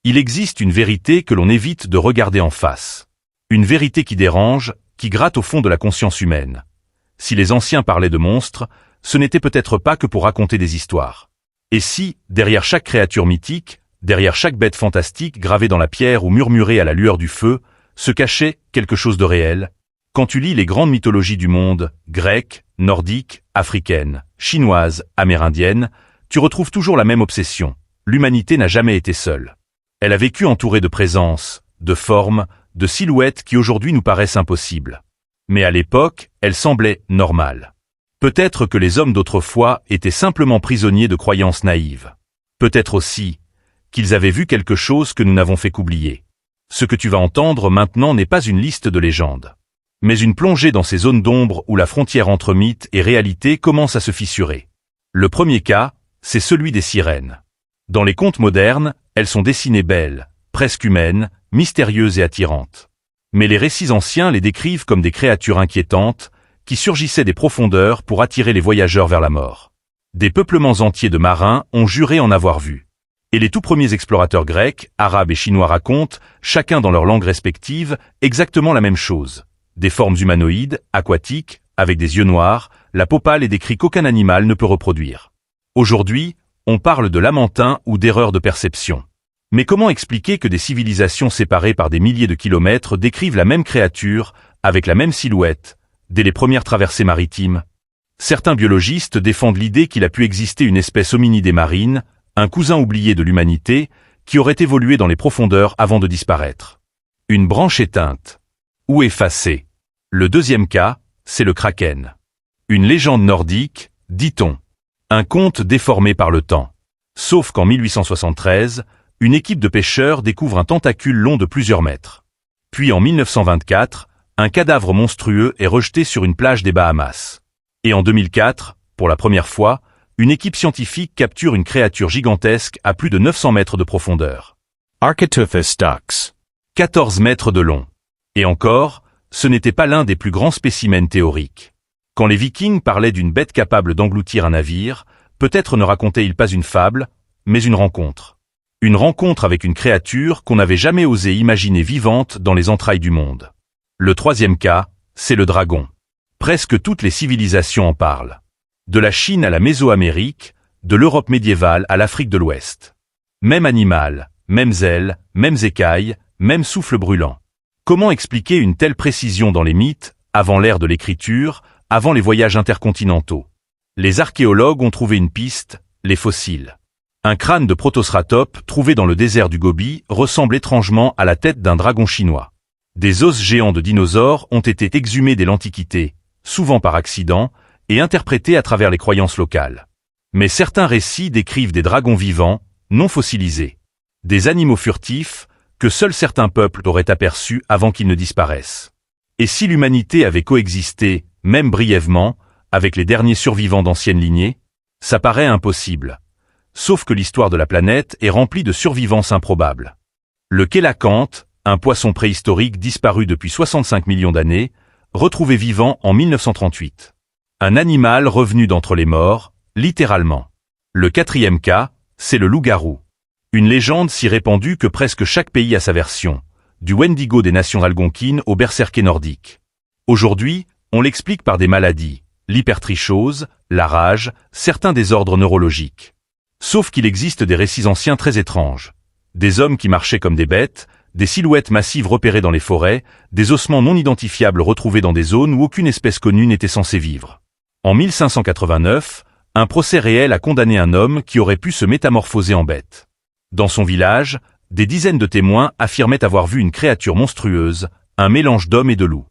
Il existe une vérité que l'on évite de regarder en face. Une vérité qui dérange, qui gratte au fond de la conscience humaine. Si les anciens parlaient de monstres, ce n'était peut-être pas que pour raconter des histoires. Et si, derrière chaque créature mythique, derrière chaque bête fantastique gravée dans la pierre ou murmurée à la lueur du feu, se cachait quelque chose de réel? Quand tu lis les grandes mythologies du monde, grecques, nordiques, africaines, chinoises, amérindiennes, tu retrouves toujours la même obsession. L'humanité n'a jamais été seule. Elle a vécu entourée de présences, de formes, de silhouettes qui aujourd'hui nous paraissent impossibles. Mais à l'époque, elle semblait normale. Peut-être que les hommes d'autrefois étaient simplement prisonniers de croyances naïves. Peut-être aussi qu'ils avaient vu quelque chose que nous n'avons fait qu'oublier. Ce que tu vas entendre maintenant n'est pas une liste de légendes, mais une plongée dans ces zones d'ombre où la frontière entre mythe et réalité commence à se fissurer. Le premier cas, c'est celui des sirènes. Dans les contes modernes, elles sont dessinées belles, presque humaines, mystérieuses et attirantes. Mais les récits anciens les décrivent comme des créatures inquiétantes, qui surgissaient des profondeurs pour attirer les voyageurs vers la mort. Des peuplements entiers de marins ont juré en avoir vu. Et les tout premiers explorateurs grecs, arabes et chinois racontent, chacun dans leur langue respective, exactement la même chose. Des formes humanoïdes, aquatiques, avec des yeux noirs, la peau pâle et des cris qu'aucun animal ne peut reproduire. Aujourd'hui, on parle de lamentins ou d'erreurs de perception. Mais comment expliquer que des civilisations séparées par des milliers de kilomètres décrivent la même créature, avec la même silhouette, dès les premières traversées maritimes? Certains biologistes défendent l'idée qu'il a pu exister une espèce hominidée marine, un cousin oublié de l'humanité, qui aurait évolué dans les profondeurs avant de disparaître. Une branche éteinte. Ou effacée. Le deuxième cas, c'est le kraken. Une légende nordique, dit-on. Un conte déformé par le temps. Sauf qu'en 1873, une équipe de pêcheurs découvre un tentacule long de plusieurs mètres. Puis en 1924, un cadavre monstrueux est rejeté sur une plage des Bahamas. Et en 2004, pour la première fois, une équipe scientifique capture une créature gigantesque à plus de 900 mètres de profondeur. Architeuthis dux. 14 mètres de long. Et encore, ce n'était pas l'un des plus grands spécimens théoriques. Quand les Vikings parlaient d'une bête capable d'engloutir un navire, peut-être ne racontaient-ils pas une fable, mais une rencontre. Une rencontre avec une créature qu'on n'avait jamais osé imaginer vivante dans les entrailles du monde. Le troisième cas, c'est le dragon. Presque toutes les civilisations en parlent. De la Chine à la Mésoamérique, de l'Europe médiévale à l'Afrique de l'Ouest. Même animal, mêmes ailes, mêmes écailles, même souffle brûlant. Comment expliquer une telle précision dans les mythes, avant l'ère de l'écriture, avant les voyages intercontinentaux? Les archéologues ont trouvé une piste, les fossiles. Un crâne de protocératops trouvé dans le désert du Gobi ressemble étrangement à la tête d'un dragon chinois. Des os géants de dinosaures ont été exhumés dès l'Antiquité, souvent par accident, et interprétés à travers les croyances locales. Mais certains récits décrivent des dragons vivants, non fossilisés. Des animaux furtifs, que seuls certains peuples auraient aperçus avant qu'ils ne disparaissent. Et si l'humanité avait coexisté, même brièvement, avec les derniers survivants d'anciennes lignées? Ça paraît impossible. Sauf que l'histoire de la planète est remplie de survivances improbables. Le kélacanthe, un poisson préhistorique disparu depuis 65 millions d'années, retrouvé vivant en 1938. Un animal revenu d'entre les morts, littéralement. Le quatrième cas, c'est le loup-garou. Une légende si répandue que presque chaque pays a sa version, du Wendigo des nations algonquines au berserker nordique. Aujourd'hui, on l'explique par des maladies, l'hypertrichose, la rage, certains désordres neurologiques. Sauf qu'il existe des récits anciens très étranges. Des hommes qui marchaient comme des bêtes, des silhouettes massives repérées dans les forêts, des ossements non identifiables retrouvés dans des zones où aucune espèce connue n'était censée vivre. En 1589, un procès réel a condamné un homme qui aurait pu se métamorphoser en bête. Dans son village, des dizaines de témoins affirmaient avoir vu une créature monstrueuse, un mélange d'homme et de loup.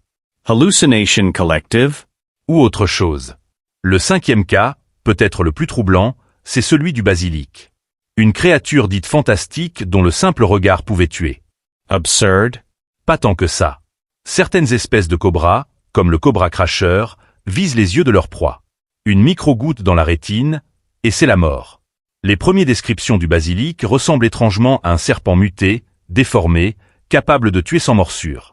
Hallucination collective? Ou autre chose. Le cinquième cas, peut-être le plus troublant, c'est celui du basilic. Une créature dite fantastique dont le simple regard pouvait tuer. Absurd? Pas tant que ça. Certaines espèces de cobras, comme le cobra cracheur, visent les yeux de leur proie. Une micro-goutte dans la rétine, et c'est la mort. Les premières descriptions du basilic ressemblent étrangement à un serpent muté, déformé, capable de tuer sans morsure.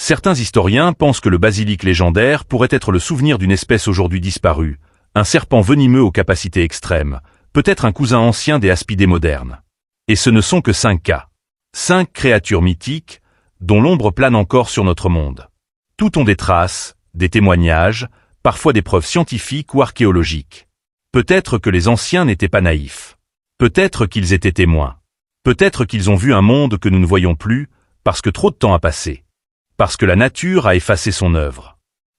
Certains historiens pensent que le basilic légendaire pourrait être le souvenir d'une espèce aujourd'hui disparue, un serpent venimeux aux capacités extrêmes, peut-être un cousin ancien des aspidés modernes. Et ce ne sont que 5 cas. 5 créatures mythiques, dont l'ombre plane encore sur notre monde. Toutes ont des traces, des témoignages, parfois des preuves scientifiques ou archéologiques. Peut-être que les anciens n'étaient pas naïfs. Peut-être qu'ils étaient témoins. Peut-être qu'ils ont vu un monde que nous ne voyons plus, parce que trop de temps a passé. Parce que la nature a effacé son œuvre.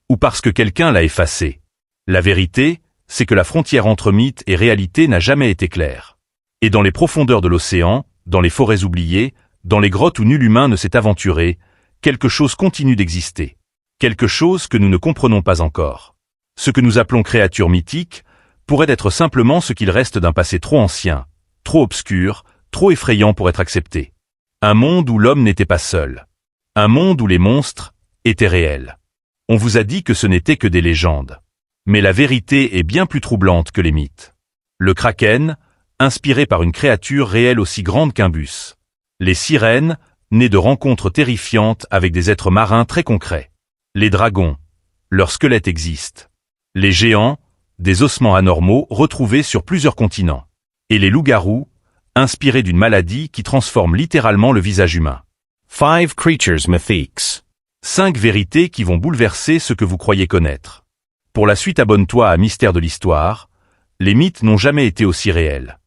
Ou parce que quelqu'un l'a effacée. La vérité, c'est que la frontière entre mythe et réalité n'a jamais été claire. Et dans les profondeurs de l'océan, dans les forêts oubliées, dans les grottes où nul humain ne s'est aventuré, quelque chose continue d'exister. Quelque chose que nous ne comprenons pas encore. Ce que nous appelons créatures mythiques pourrait être simplement ce qu'il reste d'un passé trop ancien, trop obscur, trop effrayant pour être accepté. Un monde où l'homme n'était pas seul. Un monde où les monstres étaient réels. On vous a dit que ce n'était que des légendes. Mais la vérité est bien plus troublante que les mythes. Le kraken, inspiré par une créature réelle aussi grande qu'un bus. Les sirènes, nées de rencontres terrifiantes avec des êtres marins très concrets. Les dragons, leur squelette existe. Les géants, des ossements anormaux retrouvés sur plusieurs continents. Et les loups-garous, inspirés d'une maladie qui transforme littéralement le visage humain. 5 creatures mythiques. 5 vérités qui vont bouleverser ce que vous croyez connaître. Pour la suite, abonne-toi à Mystère de l'Histoire. Les mythes n'ont jamais été aussi réels.